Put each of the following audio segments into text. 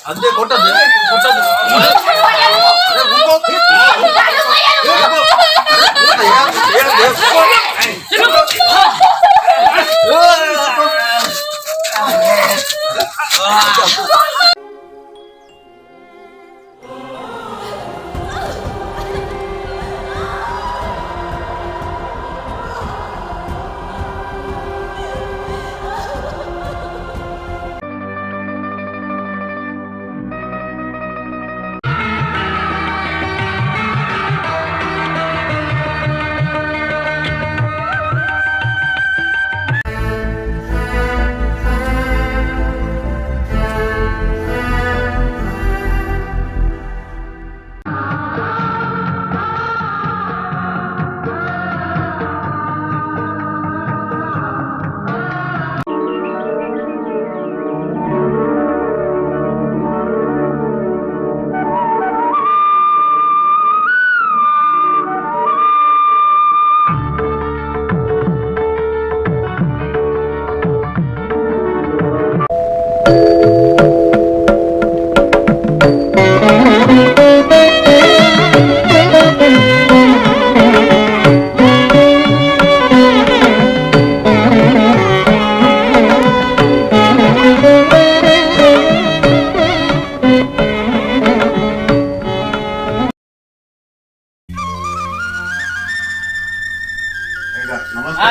అంతే కొట్టదు కొట్టదు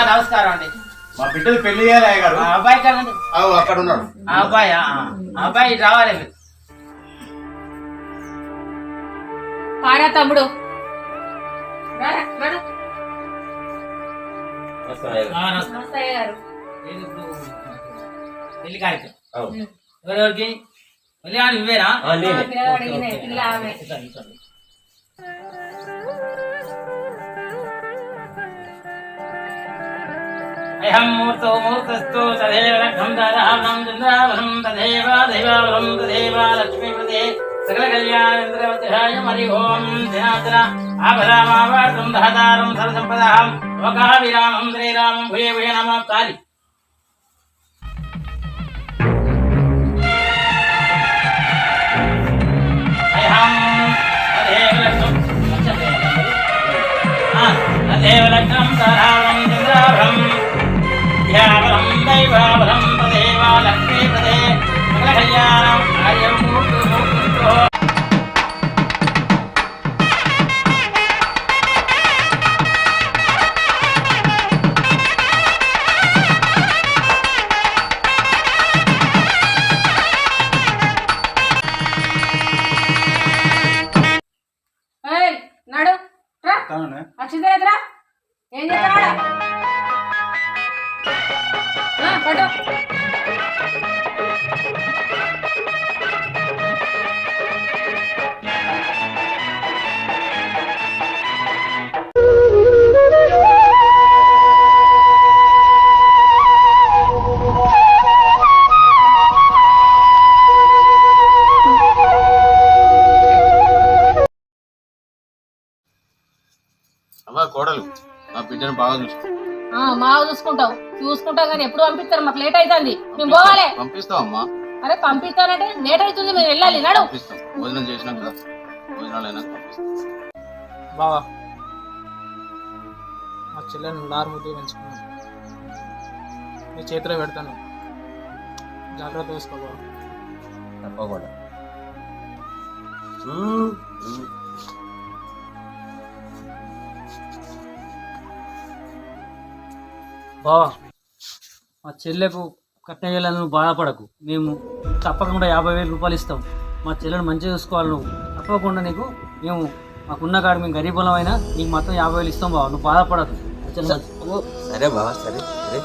నమస్కారం అండి. మా బిడ్డలు పెళ్లి చేయాలి గారు. అబ్బాయి కదండి అక్కడ ఉన్నాడు. అబ్బాయి రావాలి. పారా తమ్ముడు. పెళ్లి కార్యక్రమం ఎవరెవరికి పెళ్లి ఇవ్వేనా? అహం మూర్తో మూర్తస్థో తదేవ లగ్నం దారాహం చంద్రావరం తదేవ దైవావరం తదేవ లక్ష్మీపదే సకల కళ్యాణేంద్రవత్యాయ మరి ఓం ధ్యాన ఆభరామావార్తం దహదారం సర్వసంపదాం లోకా విరామం శ్రీరామం భూయ భూయ నమః కాళి. తదేవ లగ్నం దారాహం చంద్రావరం ధ్యావరం దైవావరం తదేవ లక్ష్మీపదే సకల కళ్యాణం ఆర్యం మూర్తి మూర్తితో. నాడు అక్షింతరా ఏం చేస్తాడా పట్టు. అమ్మా కోడలు నా బిడ్డను బాగా చూసుకో. మాకు చూసుకుంటాం కానీ ఎప్పుడు పంపిస్తారు? మాకు లేట్ అవుతుంది, మేము పోవాలి. పంపిస్తావమ్మా? అరే పంపిస్తానంటే లేట్ అవుతుంది, మేము వెళ్ళాలి. నాడు భోజనం చేసినాక భోజనాలు అయినాక పంపిస్తాం. బావా మా చెల్లెని లారు ముద్దు పెంచుకున్నాను, నీ చేతిలో పెడతాను, జాగ్రత్త చూసుకో బావ. తప్పకుండా. బావా మా చెల్లెకు కట్నం చేయాలని నువ్వు బాధపడకు, మేము తప్పకుండా 50,000 రూపాయలు ఇస్తాం. మా చెల్లెను మంచిగా చూసుకోవాలి నువ్వు, తప్పకుండా నీకు మేము మాకున్న కాడ మేము గరీబులం అయినా నీకు మొత్తం 50,000 ఇస్తాం బావ, నువ్వు బాధపడకు. సరే బావా, సరే సరే.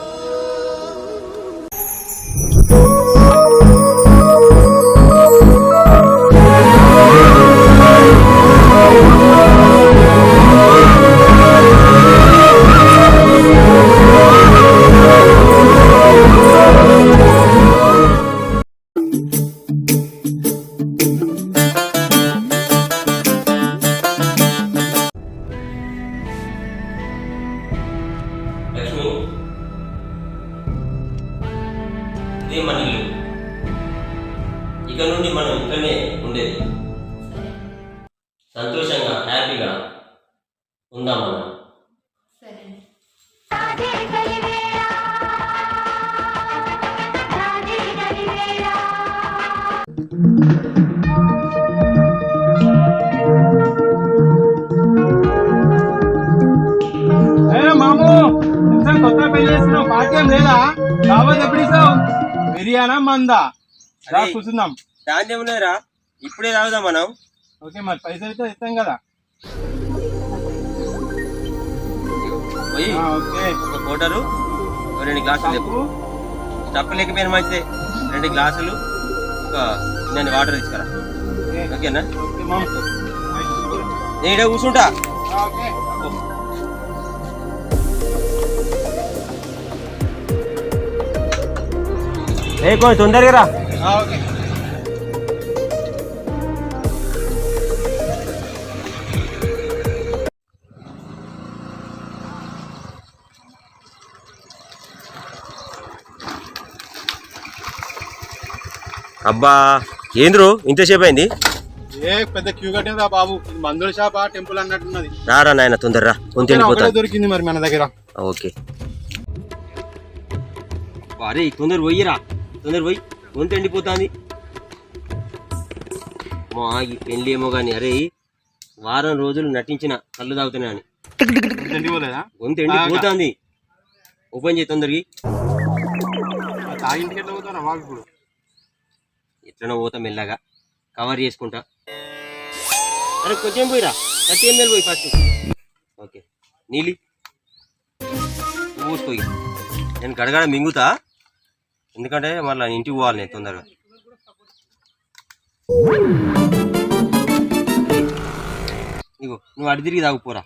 ఇదే మన ఇల్లు. ఇక నుండి మనం ఇక్కడనే ఉండేది. సంతోషంగా హ్యాపీగా ఉందాం మనం. మాము కొత్త పెళ్లి చేస్తున్నావు, పార్టీ లేదా? కావాలి ఎప్పుడు ఇస్తావు? బిర్యానా మందా? రా కూర్చుందాం. దాన్ని ఏమున్నారా, ఇప్పుడే తాగుదాం మనం. ఓకే, మరి పైసలు అయితే ఇస్తాం కదా. పోయి ఓకే, ఒక కోటరు, 2 గ్లాసులు లేపు. స్టప్ లేకపోయినా మంచిదే. 2 గ్లాసులు, ఒక నేను వాటర్ తీసుకురా. ఓకేనా? ఓకే మామ. నేను ఇక్కడ కూర్చుంటా. ఓకే. కొంచెం తొందరగా రా. ఓకే. అబ్బా ఏంద్రు ఇంతసేపు అయింది? ఏ పెద్ద క్యూ కట్టిందా బాబు? మందుల షాపా టెంపుల్ అన్నట్టున్నది. రారా నాయన తొందరరా, కొంత వెళ్ళిపోతా. దొరికింది మరి మన దగ్గర. ఓకే అరే తొందర పోయిరా, తొందర పోయి, గొంతు ఎండిపోతుంది. ఈ పెళ్ళి ఏమో కానీ అరే వారం రోజులు నటించిన కళ్ళు తాగుతున్నా అని గొంతు ఎండిపోతుంది. ఓపెన్ చేయి తొందరకి. ఎట్లనో పోతా మెల్లగా, కవర్ చేసుకుంటా. అరే కొంచెం పోయిరా, 30 ml పోయి ఫస్ట్. ఓకే నీలి పూసుకోయి, నేను గడగడ మింగుతా, ఎందుకంటే మళ్ళీ ఇంటికి పోవాలి నేను తొందరగా. ఇగో నువ్వు అటు తిరిగి తాగుపోరా,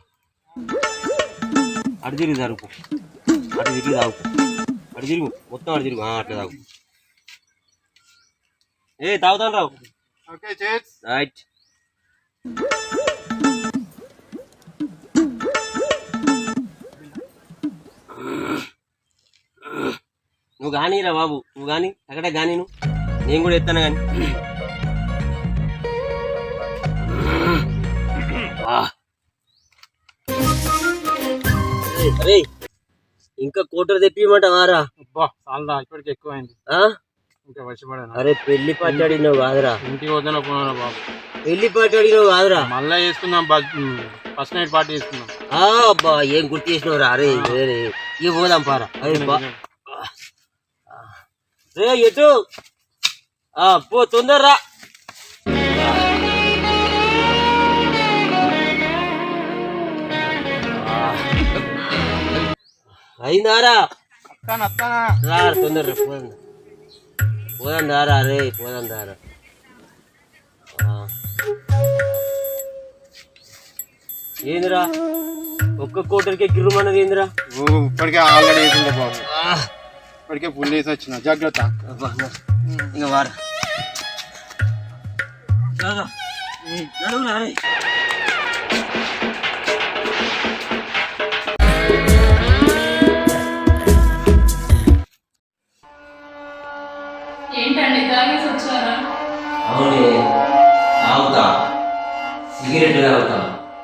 అటు తిరిగి తాగుపో, అటు తిరిగి తాగుపో, అటు తిరుగు, మొత్తం అటు తిరుగు, అట్లా తాగు. తాగుతాను రావు. రైట్. నువ్వు కానీరా బాబు, నువ్వు కానీ అక్కడ కానీ, నేను కూడా ఎత్తాను కానీ. అరే ఇంకా కోటర్ తెప్పిమంటావారా? అబ్బా చాలా ఇప్పటికి ఎక్కువైంది. ఇంకా వచ్చిపడాను. అరే పెళ్లి పార్టీ అడిగినావు కాదురా, ఇంటికి వద్దన పోనా బాబు. పెళ్లి పార్టీ అడిగినావు కాదురా, మళ్ళా చేసుకుందాం, ఫస్ట్ నైట్ పార్టీ చేసుకుందాం. అబ్బా ఏం గుర్తు చేసినవురా? అరే ఇక పోదాం పారా. అరే రే ఎటు పో తొందరరా. అయిందారా? రా తొందర పోదాం దారా. అరే పోదాం దారా. ఏందిరా ఒక్క కోటరికే గిర్రుమన్నది ఏందిరా? ఇప్పటికే ఆల్రెడీ వేసింది బాబు, ఇప్పటికే ఫుల్ వేసి వచ్చిన. జాగ్రత్త. ఇంకా వారా నడువురా. ఏంటండి తాగేసి వచ్చారా? అవునే తాగుతా, సిగరెట్ తాగుతా,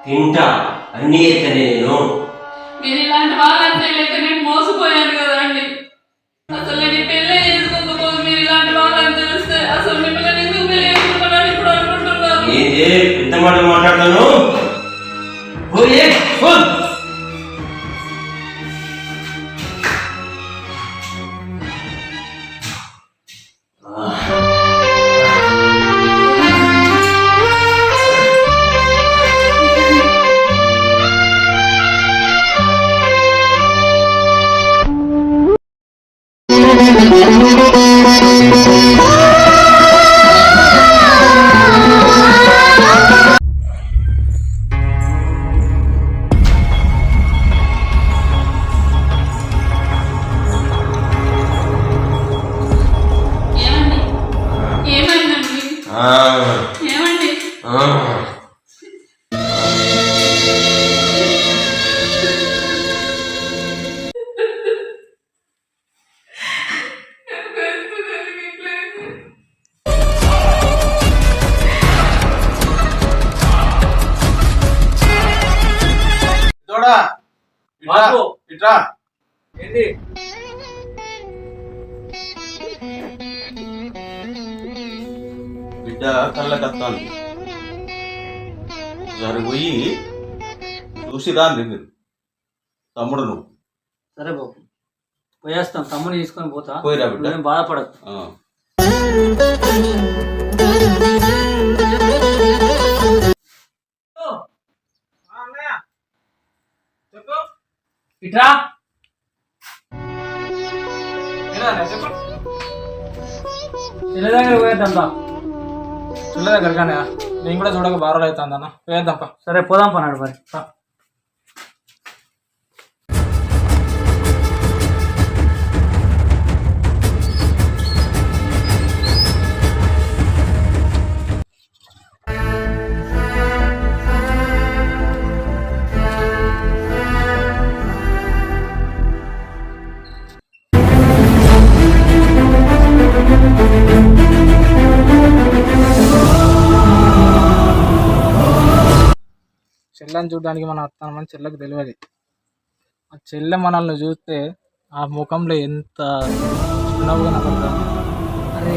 తింటా, అన్నీ ఎత్తనే నేను. మీరు ఇలాంటి వాళ్ళంటే లేక నేను మోసపోయాను కదా అండి. అసలు నేను పెళ్ళి చేసుకోకపోతే మీరు ఇలాంటి వాళ్ళని తెలిస్తే అసలు మిమ్మల్ని ఎందుకు పెళ్లి చేసుకుంటానని ఇప్పుడు అనుకుంటున్నాను. ఏంటి పెద్ద మాటలు మాట్లాడతాను? ఏమండి? బాబు. ఇట్రా ఏంటి బిడ్డ కళ్ళకత్తాను ఒకసారి పోయి చూసి రాండి మీరు తమ్ముడు నువ్వు సరే బాబు పోయేస్తాం, తమ్ముని తీసుకొని పోతా. పోయిరా బిడ్డ. నువ్వేం బాధపడకు. ఆ. చెప్పు ఇట్రా. చెప్పు చెల్లె దగ్గర పోయేద్దాం దా. చెల్లె దగ్గర కానీ నేను కూడా చూడక బారోలు అవుతుంది అన్న, పోయేద్దాంపా. సరే పోదాం పన్నాడు మరి. చెల్లెని చూడడానికి మనం వస్తామని చెల్లెకి తెలియదు. ఆ చెల్లె మనల్ని చూస్తే ఆ ముఖంలో ఎంత చిన్నగా నవ్వుతుంది. అరే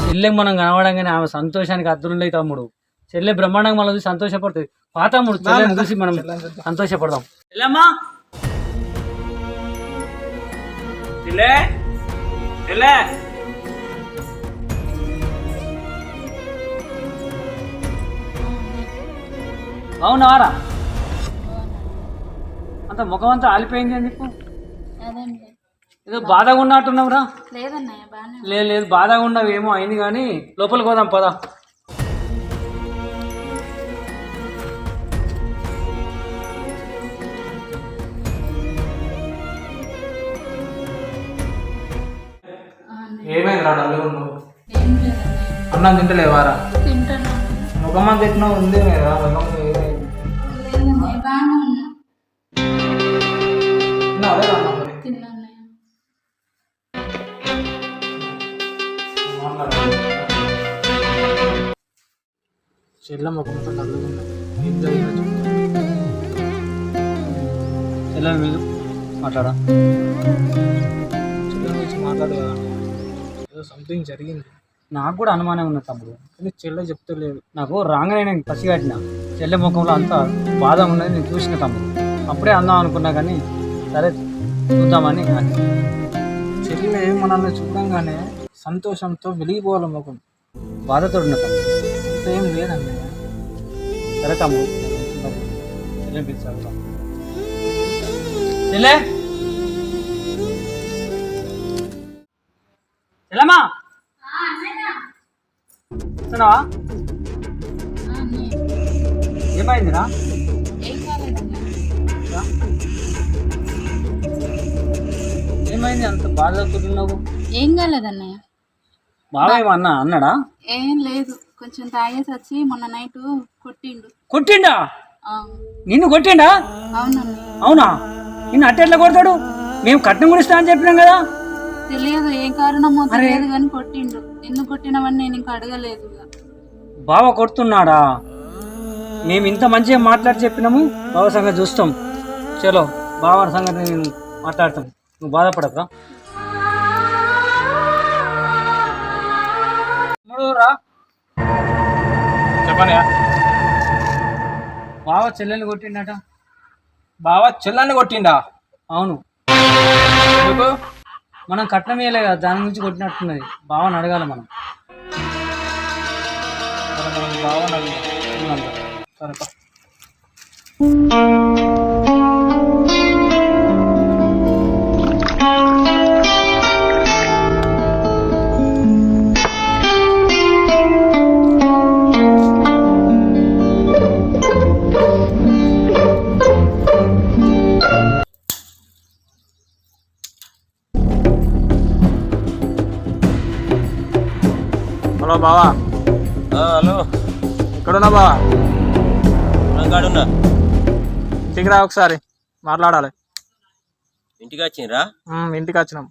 చెల్లె మనం కనబడంగానే ఆమె సంతోషానికి అద్దులుండే తమ్ముడు. చెల్లె బ్రహ్మాండంగా మనం చూసి సంతోషపడుతుంది. తమ్ముడు చెల్లెని చూసి మనం సంతోషపడదాం. చెల్లెమ్మా, చెల్లె చెల్లె అవునారా? అంత ముఖం అంతా ఆలిపోయింది అని చెప్పు. అదండి ఏదో బాధగా ఉన్నట్టున్నావురా. లేదన్నయ్య బాగానే లేదు లేదు బాధగా ఉన్నావు, ఏమో అయింది కానీ లోపలికి పోదాం పదా. ఏమైంది రా డల్లుగా ఉన్నావు? ఏం లేదన్నయ్య అన్నం తింటలేవారా? తింటాను ముఖం అంత ఎట్లా ఉంది కదా, ముఖం ఏమైంది? లేదన్నయ్య బాగానే ఉన్నా తిన్నావా అన్నం మరి? తిన్నాన్నయ్య చెల్ల ముఖంతో డల్లుగా ఉంది. ఏం జరిగిందో చెప్తా. చెల్లె మీరు మాట్లాడా. చెల్లె గురించి మాట్లాడు కదా, ఏదో సంథింగ్ జరిగింది. నాకు కూడా అనుమానం ఉన్నది తమ్ముడు, కానీ చెల్లె చెప్తలేదు. నాకు రాగానే నేను పసిగట్టిన చెల్లె ముఖంలో అంతా బాధ ఉన్నది నేను చూసిన తమ్ముడు. అప్పుడే అందాం అనుకున్నా కానీ సరే చూద్దామని. చెల్లె మనల్ని చూడంగానే సంతోషంతో వెలిగిపోవాలి ముఖం, బాధతో ఉన్న తమ్ముడు. అంత ఏం లేదండి. సరే తమ్ముడు చెల్లె పిలిచాడు. చెల్లె చెల్లెమ్మా వస్తున్నావా? ఏమైందిరా? ఏం కాలేదన్నయ్య ఏమైంది అంత బాధపడుతున్నావు? ఏం కాలేదన్నయ్య బాగా ఏమన్నా అన్నాడా? ఏం లేదు, కొంచెం తాగేసి వచ్చి మొన్న నైట్ కొట్టిండు. కొట్టిండా? ఆ, నిన్ను కొట్టిండా? అవునన్నయ్య అవునా? నిన్ను అట్టెట్లా కొడతాడు? మేము కట్నం కూడా ఇస్తా అని చెప్పినాం కదా. తెలియదు ఏం కారణమో తెలియదు కానీ కొట్టిండు. ఎందుకు కొట్టినవని నేను ఇంకా అడగలేదు. బావ కొడుతున్నాడా? మేము ఇంత మంచిగా మాట్లాడి చెప్పినాము, బావ సంగతి చూస్తాం. చలో బావ సంగతి నేను మాట్లాడతాం, నువ్వు బాధపడకరా. రా చెప్పండి. బావ చెల్లెల్ని కొట్టిండట. బావ చెల్లెని కొట్టిండా? అవును. ఎందుకు? మనం కట్నం వేయలే కదా, దాని గురించి కొట్టినట్టున్నది. బావని అడగాలి మనం. బావ సరే హలో బావా. హలో, ఎక్కడున్నా బావా? కాడున్నా. ఇంటికి రా ఒకసారి మాట్లాడాలి. ఇంటికి వచ్చిండ్రా? ఇంటికి వచ్చినాం.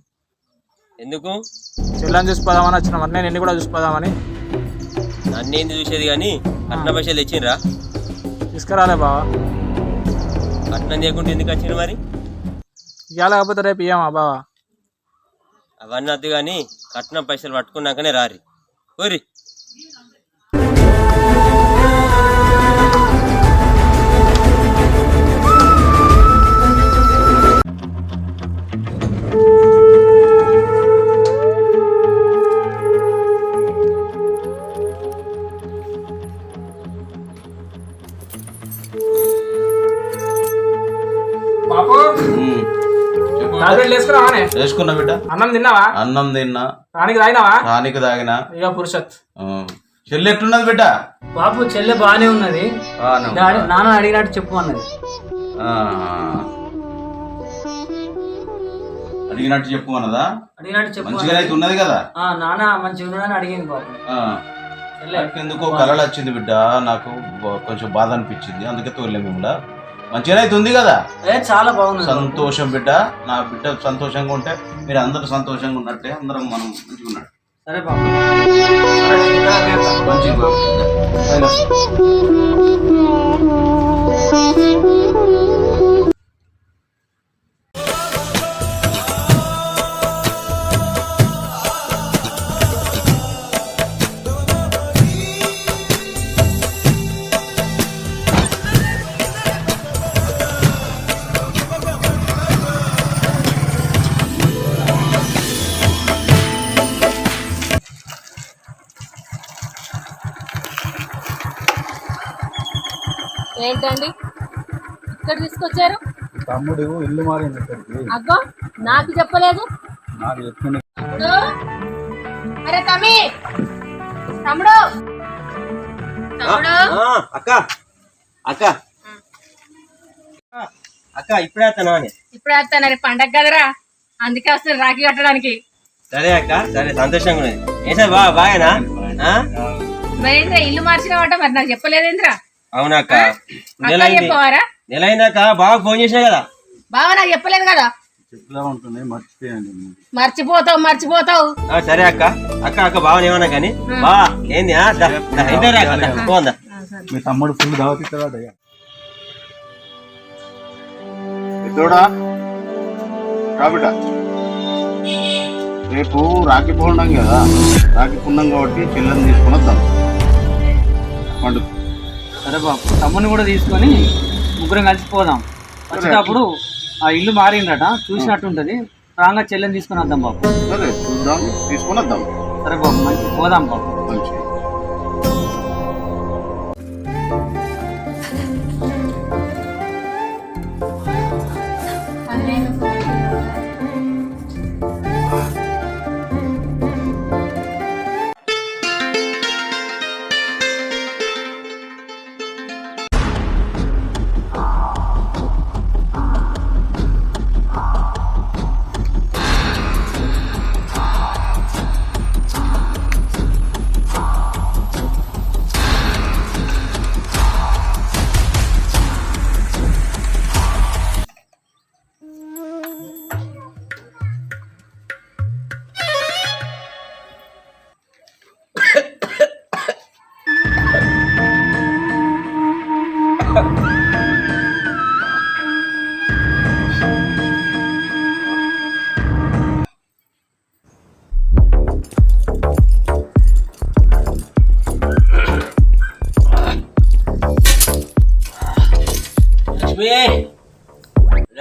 ఎందుకు? చెల్లెని చూసిపోదామని వచ్చినాం. అంటే నిన్ను కూడా చూసిపోదామని. నన్నేంది చూసేది కానీ కట్న పైసలు తెచ్చిండ్రా? తీసుకురాలే బావా. కట్నం చేయకుండా ఎందుకు వచ్చిండ్రు మరి? ఇవాళ కాకపోతే రేపు ఇయ్యమా బావా? అవన్నీ వద్దు కానీ కట్నం పైసలు పట్టుకున్నాకనే రారి కోరి. బాపు టాబ్లెట్లు వేసుకున్నావానే? వేసుకున్నా బిడ్డ. అన్నం తిన్నావా? అన్నం తిన్నా. రానికి తాగినావా? రానికి తాగినా. ఇక పురుషత్ చెల్లి ఎట్లున్నది బిడ్డ? బాపు చెల్లె బాగానే ఉన్నది. డాడీ నాన్న అడిగినట్టు చెప్పు అన్నది. అడిగినట్టు చెప్పు అన్నదా? అడిగినట్టు చెప్పు. మంచిగా అయితే ఉన్నది కదా? నాన్న మంచిగా ఉన్నదని అడిగింది బాపు. ఎందుకో కలలు వచ్చింది బిడ్డ, నాకు కొంచెం బాధ అనిపించింది, అందుకే తోలే మిమ్మల్ని. మంచిగా అయితే ఉంది కదా? చాలా బాగుంది. సంతోషం బిడ్డ. నా బిడ్డ సంతోషంగా ఉంటే మీరు అందరూ సంతోషంగా ఉన్నట్టే, అందరం మనం మంచిగా ఉన్నట్టు. సరే బాబు. మంచిగా ఏంటండి ఇక్కడ తీసుకొచ్చారు? తమ్ముడు ఇల్లు మారింది ఇక్కడికి. అగ్గో నాకు చెప్పలేదు. నాకు చెప్పింది. తమ్ముడు, అరే తమ్మి, తమ్ముడు తమ్ముడు. అక్క అక్క అక్క ఇప్పుడే వస్తానా అని. ఇప్పుడే వస్తాను. రేపు పండగ కదరా, అందుకే వస్తాను రాఖీ కట్టడానికి. సరే అక్క, సరే సంతోషంగా ఉన్నది. ఏ సార్ బాగానా? మరేంద్రా ఇల్లు మార్చినావంట, మరి నాకు చెప్పలేదేంద్రా? అవునక్క, చెప్పవారా? నెల అయిందాక బాగా ఫోన్ చేసినా కదా. బావ నాకు చెప్పలేదు కదా. మర్చిపోతావు. సరే అక్క అక్క అక్క బాగా ఏమన్నా కానీ బా ఏంది పోందా. మీ తమ్ముడు ఫుల్ దావత్ ఇస్తాడు. కాబట్ట రేపు రాఖీ పౌర్ణం కదా, రాఖీ పుణ్యం కాబట్టి చెల్లెని తీసుకుని వద్దాం పండుగ. సరే బాబు, తమ్ముని కూడా తీసుకొని ముగ్గురం కలిసిపోదాం. వచ్చేటప్పుడు ఆ ఇల్లు మారిందట, చూసినట్టుంటది. రాగా చెల్లెని తీసుకుని వద్దాం బాబు. సరే చూద్దాం, తీసుకుని వద్దాం. సరే బాబు, మంచి పోదాం బాబు. మంచి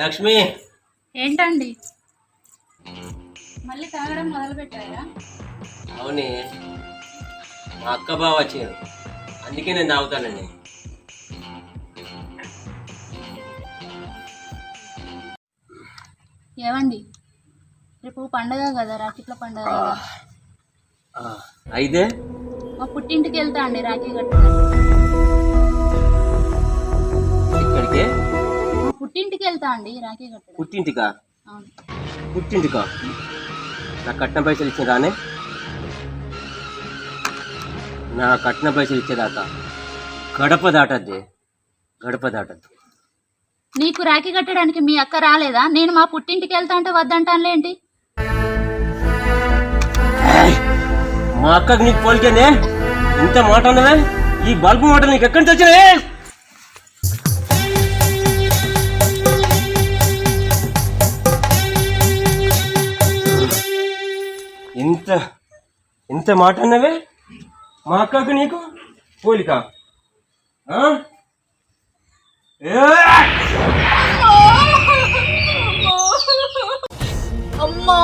లక్ష్మి, ఏంటండి మళ్ళీ తాగడం మొదలు పెట్టారా? అవునే, మా అక్క బావ వచ్చారు, అందుకే నేను తాగుతానండి. ఏమండి రేపు పండగ కదా, రాఖీల పండగ కదా. అయితే మా పుట్టింటికి వెళ్తా అండి రాఖీ కట్టడానికి. ఇక్కడికే? మా పుట్టింటికి వెళ్తా అండి రాఖీ కట్టడానికి. పుట్టింటికా? అవును. పుట్టింటికా? నా కట్నం పైసలు ఇచ్చేదానే? నా కట్న పైసలు ఇచ్చేదాకా గడప దాటద్ది, గడప దాటద్దు. నీకు రాఖీ కట్టడానికి మీ అక్క రాలేదా? నేను మా పుట్టింటికి వెళ్తా అంటే వద్దంటానులేంటి? మా అక్కకి నీకు పోలికేనే ఇంత మాట ఉన్నవే? ఈ బల్బు మాట నీకు ఎక్కడి నుంచి వచ్చినావే? ఎంత మాట అన్నవే మా అక్కకు నీకు పోలిక అమ్మా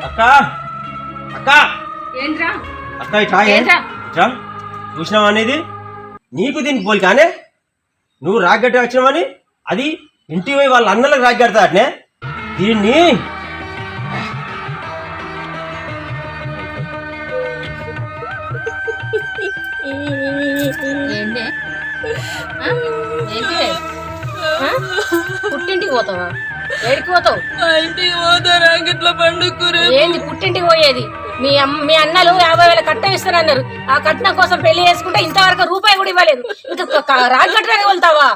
అక్క అక్క ఏంట్రా అక్క ఇట్రా చూసినావా అనేది నీకు దీనికి పోలి కానీ నువ్వు రాగ్గట్ట వచ్చినావని అది ఇంటికి పోయి వాళ్ళ అన్నలకు రాగ్గడతా అట్నే దీన్ని పుట్టింటికి పోతావా? ఏడికి పోతావు? ఇంటికి పోతారా గిట్ల పండుకురే ఏంది పుట్టింటికి పోయేది? మీ అన్నలు 50,000 కట్నం ఇస్తారన్నారు. ఆ కట్నం కోసం పెళ్లి చేసుకుంటే ఇంతవరకు రూపాయి కూడా ఇవ్వలేదు. ఇంకా రాజకట్టడానికి వెళ్తావా?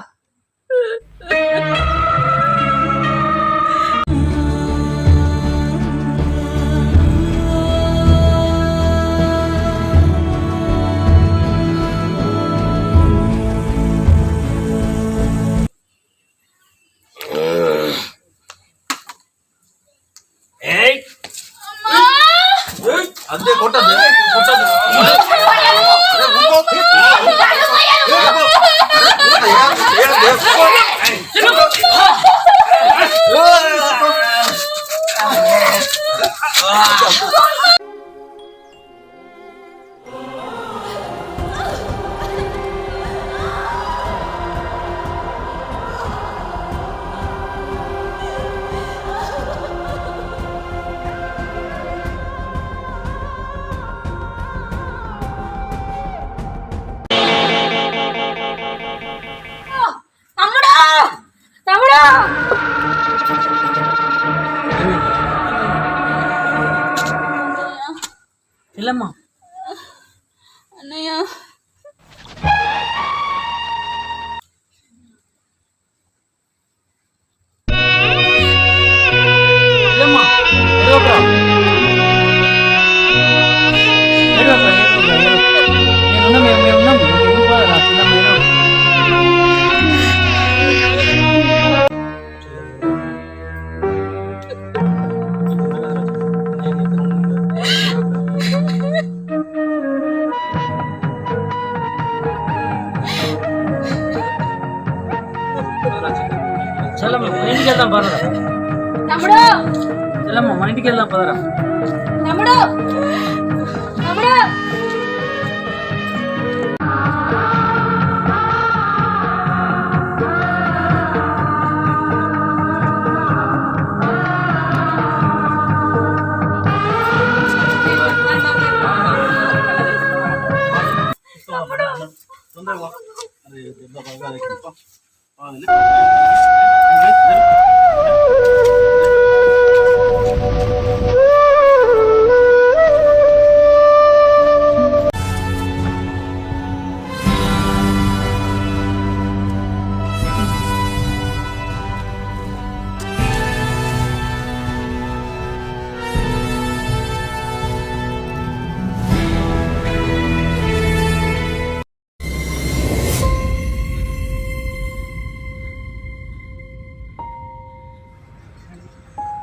అంతే కొట్టదు చెల్లమ్మ అన్నయ్య చెల్లమ్మ మన ఇంటికి వెళ్దాం పదరా. తమ్ముడు చెల్లమ్మ మన ఇంటికి వెళ్దాం పదరా. తమ్ముడు తమ్ముడు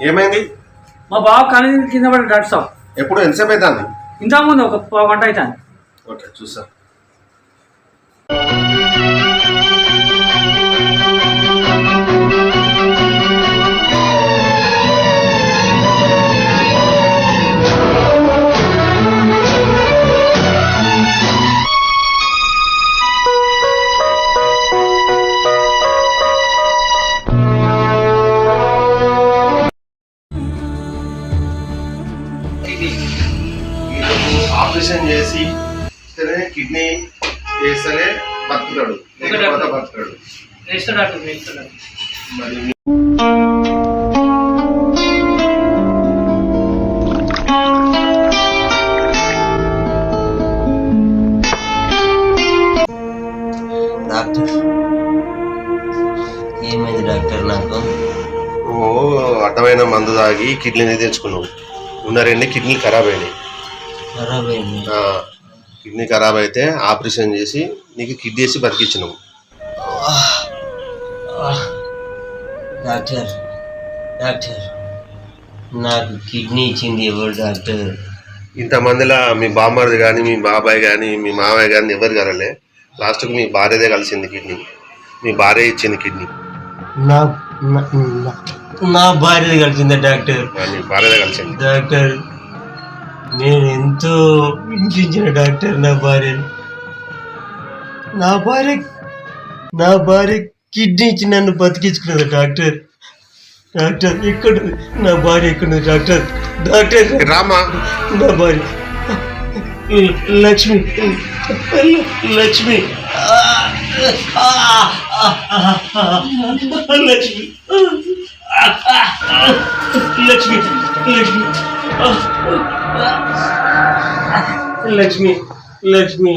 ఏమైంది? మా బావ కానీ కింద పడి డాక్టర్ సాబ్. ఎప్పుడు ఎంతసేపు అవుతుంది? ఇంతకుముందు ఒక పావు గంట అవుతుంది. ఓకే చూసా. ఆపరేషన్ చేసి కిడ్నీ చేస్తేనే బతుకుతాడు, లేకపోతే బతుకుతాడు. మరి డాక్టర్ ఏమైంది డాక్టర్? నాకు అడ్డమైన మందు తాగి కిడ్నీని తెచ్చుకున్నావు. ఉన్న 2 కిడ్నీలు ఖరాబ్ అయినాయి. కిడ్నీ ఖరాబ్ అయితే ఆపరేషన్ చేసి నీకు కిడ్నీ వేసి బతికించినావు. డాక్టర్ డాక్టర్ నాకు కిడ్నీ ఇచ్చింది ఎవరు డాక్టర్? ఇంతమందిలా మీ బామ్మది కానీ, మీ బాబాయ్ కానీ, మీ మామయ్య కానీ ఎవరు కలలే. లాస్ట్కి మీ భార్యదే కలిసింది కిడ్నీ. మీ భార్య ఇచ్చింది కిడ్నీ. నా భార్య కలిసిందా డాక్టర్? మీ భార్యదే కలిసింది డాక్టర్. నేను ఎంతో హింసించిన డాక్టర్ నా భార్యను. నా భార్య కిడ్నీ ఇచ్చి నన్ను బతికించుకున్నది డాక్టర్. డాక్టర్ ఎక్కడ నా భార్య ఎక్కడుంది డాక్టర్? డాక్టర్ రామా, నా భార్య లక్ష్మి. లక్ష్మి లక్ష్మి లక్ష్మి లక్ష్మి లక్ష్మి లక్ష్మి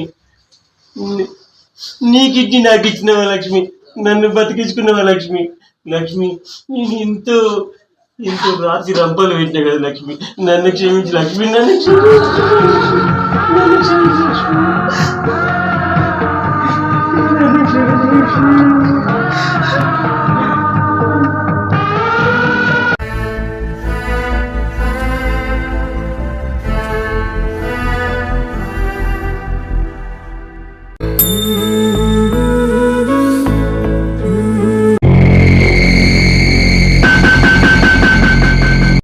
నీ కిడ్నీ నాకు ఇచ్చినవా లక్ష్మి? నన్ను బతికించుకున్నవా లక్ష్మి? లక్ష్మి నేను ఎంతో రాసి రంపలు పెట్టినా కదా లక్ష్మి. నన్ను క్షమించి లక్ష్మి, నన్ను క్షమించి.